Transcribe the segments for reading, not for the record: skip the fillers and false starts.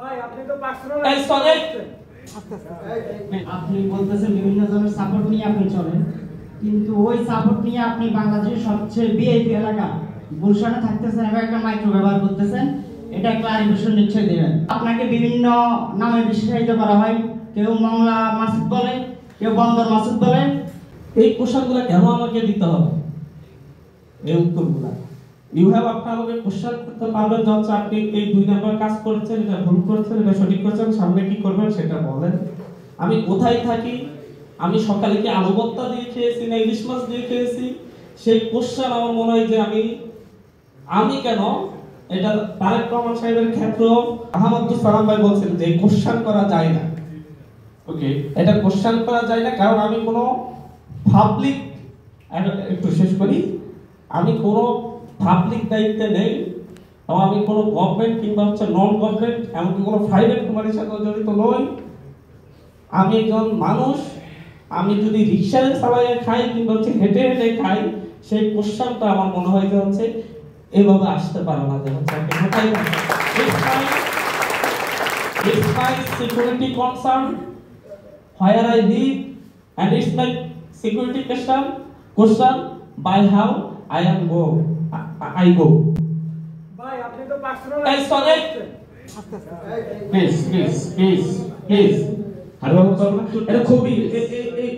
ভাই আপনি তো পার্সোনাল আপনি বলতেছেন বিভিন্ন জনের সাপোর্ট নিয়ে আপনি চলেন, কিন্তু ওই সাপোর্ট নিয়ে আপনি বাংলাদেশের সবচেয়ে ভিআইপি এলাকা গুলশানে থাকতেছেন এবং একটা মাইক্রো ব্যবহার করতেছেন, এটা ক্লারিফিকেশন নিশ্চয়ই দেবেন। আপনাকে বিভিন্ন নামে বিশেষায়িত করা হয়, কেউ মংলা মাসুদ বলে, কেউ বন্দর মাসুদ বলে। এই কোশ্চেনগুলো কেন আমাকে দিতে হবে? এই উত্তরগুলো ইউ হ্যাভ আপনি আমাকে কোশ্চেন করতে পারবেন যে হচ্ছে আপনি এই 2 নাম্বার কাজ করেছেন, এটা ভুল করেছেন, এটা সঠিক করেছেন, সামনে কি করবেন সেটা বলেন। আমি কোথায় থাকি, আমি সকালে কি আলু ভর্তা দিয়ে খেয়েছি না ইলিশ মাছ দিয়ে খেয়েছি, সেই কোশ্চেন আমার মনে হয় যে আমি কেন, এটা তারেক রহমান সাহেবের ক্ষেত্র আহমদুল সালাম ভাই বলছেন যে কোশ্চেন করা যায় না। ওকে, এটা কোশ্চেন করা যায় না কারণ আমি কোনো পাবলিক, একটু শেষ করি, আমি কোনো পাবলিক দায়িত্বে নেই এবং আমি কোনো গভর্নমেন্ট কিংবা হচ্ছে নন গভর্নমেন্ট এমনকি কোনো প্রাইভেট কোম্পানির সাথে জড়িত নই। আমি একজন মানুষ, আমি যদি রিক্সায় চালাইয়ে খাই কিংবা হচ্ছে হেঁটে হেঁটে খাই, সেই কোশ্চেনটা আমার মনে হয় যে হচ্ছে এভাবে আসতে পারে না, যে হচ্ছে আপনি কোথায় থাকেন। It's my security concern where I live and it's my security question by how I go. ভাই আপনি তো পার্সোনাল প্লিজ এটা খুবই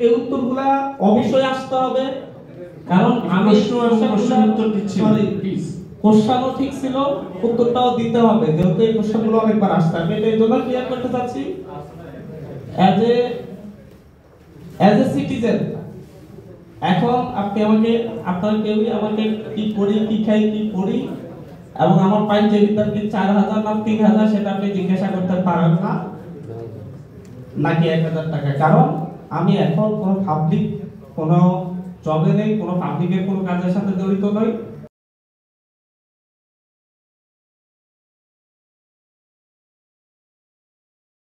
এই উত্তরগুলা অবশ্যই আসতে হবে, কারণ আমি উত্তর দিচ্ছি। প্লিজ, কোশ্চেনও ঠিক ছিল, উত্তরটাও দিতে হবে, যেহেতু এই কোশ্চেনগুলো অনেকবার আসতে হবে। এটা এই জন্য ক্লিয়ার করতে চাচ্ছি, অ্যাজ এ সিটিজেন। এখন আপনি আপনার কেউই আমাকে কি করি, কি খাই, কি করি এবং আমার পাঞ্জাবিটার কি 4000 না 3000 সেটা আপনি জিজ্ঞাসা করতে পারেন না, নাকি 1000 টাকা। কারণ আমি এখন কোনো পাবলিক কোনো জবে নেই, কোনো পাবলিকের কোনো কাজের সাথে জড়িত নই।